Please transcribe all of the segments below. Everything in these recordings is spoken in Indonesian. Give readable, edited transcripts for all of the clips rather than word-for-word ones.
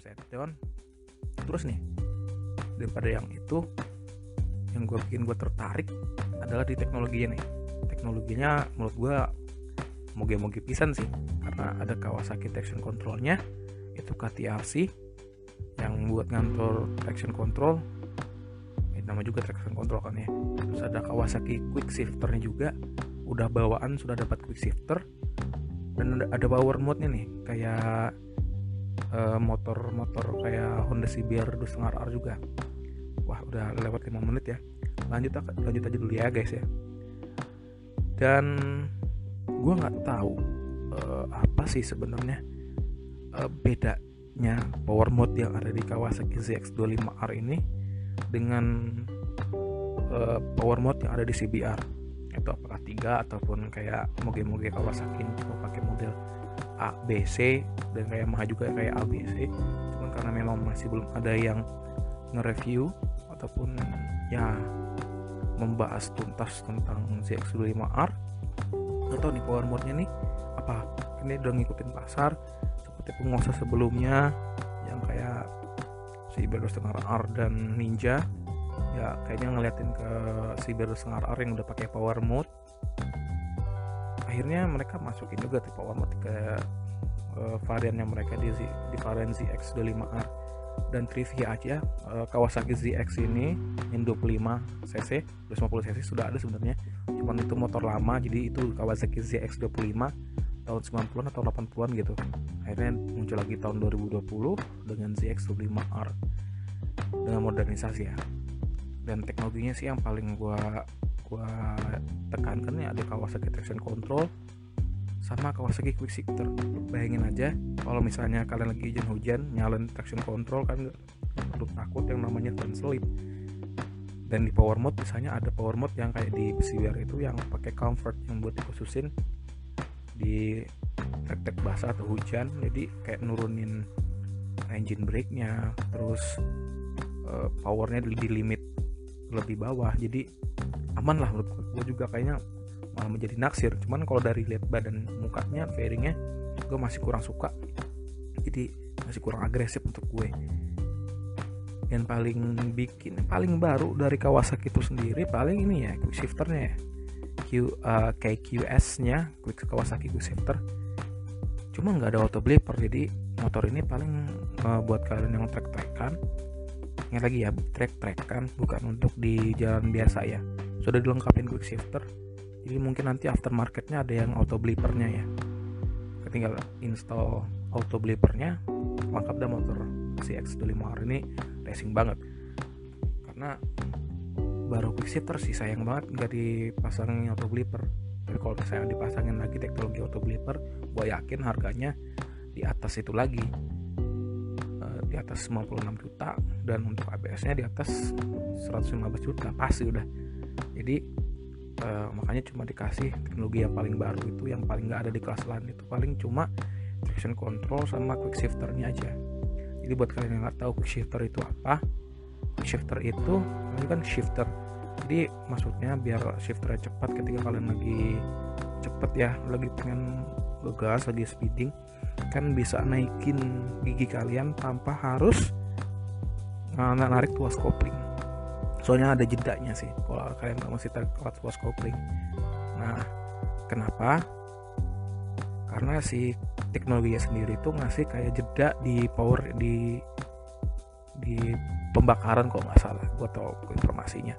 upside down. Terus nih, daripada yang itu, yang bikin gue tertarik adalah di teknologinya nih. Teknologinya menurut gue moge-moge pisan sih, karena ada Kawasaki traction controlnya, itu KTRC yang buat ngantor traction control, nama juga traction control kan ya. Terus ada Kawasaki quick shifternya juga, udah bawaan sudah dapat quick shifter, dan ada power mode nya nih kayak motor kayak Honda CBR 2.5R juga. Wah, udah lewat 5 menit ya. Lanjut aja dulu ya guys ya. Dan gue nggak tahu apa sih sebenarnya bedanya power mode yang ada di Kawasaki ZX25R ini dengan power mode yang ada di CBR. Itu apakah 3 ataupun kayak moge-moge Kawasaki ini cuma pakai model A, B, C, dan kayak Yamaha juga kayak A, B, C. Cuman karena memang masih belum ada yang nge-review ataupun ya membahas tuntas tentang ZX25R, atau nih power mode-nya nih apa, ini udah ngikutin pasar seperti penguasa sebelumnya yang kayak CBR 2.5R dan Ninja. Ya kayaknya ngeliatin ke CBR 2.5R yang udah pakai power mode, akhirnya mereka masukin juga tuh power mode ke variannya mereka di varian ZX25R. Dan trivia aja, Kawasaki ZX ini yang 25cc, 250cc sudah ada sebenarnya, cuman itu motor lama, jadi itu Kawasaki ZX25 tahun 90-an atau 80-an gitu. Akhirnya muncul lagi tahun 2020 dengan ZX25R dengan modernisasi ya. Dan teknologinya sih yang paling gua tekankan ya, ada Kawasaki traction control sama Kawasaki quick shifter. Bayangin aja kalau misalnya kalian lagi hujan-hujan nyalain traction control kan gak perlu takut yang namanya fan slip. Dan di power mode misalnya ada power mode yang kayak di CBR itu yang pakai comfort, yang buat dikhususin di trek-trek basah atau hujan, jadi kayak nurunin engine brake-nya, terus powernya di limit lebih bawah, jadi aman lah menurut gue. Juga kayaknya malah menjadi naksir, cuman kalau dari lihat badan mukanya, fairingnya, gue masih kurang suka, jadi masih kurang agresif untuk gue. Yang paling baru dari Kawasaki itu sendiri paling ini ya, quick shifternya ya, KQS nya, Kawasaki quick shifter, cuma nggak ada auto blipper. Jadi motor ini paling buat kalian yang trek-trekan, yang lagi ya trek-trekan, bukan untuk di jalan biasa ya, sudah dilengkapin quick shifter. Jadi mungkin nanti aftermarketnya ada yang auto blippernya ya, tinggal install auto blippernya, lengkap dah motor ZX25R ini racing banget. Karena baru quick shifter sih sayang banget nggak dipasangin auto blipper. Tapi kalau misalnya dipasangin lagi teknologi auto blipper, gue yakin harganya di atas itu lagi, di atas 96 juta, dan untuk ABS nya di atas 115 juta pasti udah. Jadi makanya cuma dikasih teknologi yang paling baru itu, yang paling nggak ada di kelas lain itu paling cuma traction control sama quick shifternya aja. Jadi buat kalian yang nggak tahu quick shifter itu apa, quick shifter itu kan shifter, jadi maksudnya biar shifternya cepat ketika kalian lagi cepet ya, lagi pengen ngegas, lagi speeding, kan bisa naikin gigi kalian tanpa harus narik tuas kopling. Soalnya ada jedanya sih kalau kalian nggak masih tarik tuas kopling. Nah, kenapa? Karena si teknologinya sendiri itu ngasih kayak jeda di power di pembakaran kalau nggak salah, gue tau informasinya.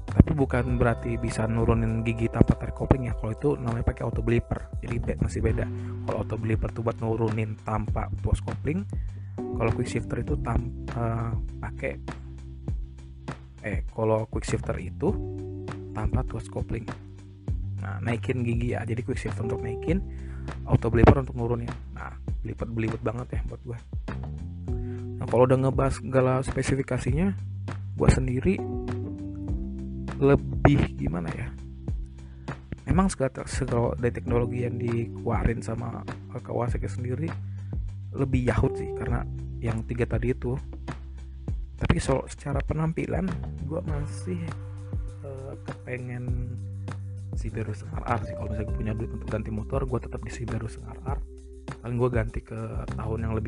Tapi bukan berarti bisa nurunin gigi tanpa tarik kopling ya. Kalau itu namanya pakai auto blipper, jadi masih beda. Kalau auto blipper tuh buat nurunin tanpa tuas kopling, kalau quick shifter itu pakai kalau quick shifter itu tanpa tuas kopling. Nah, naikin gigi ya, jadi quick shifter untuk naikin, auto blipper untuk nurunin. Nah, belibet banget ya buat gue. Nah, kalau udah ngebahas segala spesifikasinya, gue sendiri lebih gimana ya, memang segala dari teknologi yang dikeluarin sama Kawasaki sendiri lebih yahut sih, karena yang 3 tadi itu. Tapi secara penampilan gue masih kepengen CBR 2.5R sih. Kalau misalnya gue punya duit untuk ganti motor, gue tetap di CBR 2.5R. Paling gue ganti ke tahun yang lebih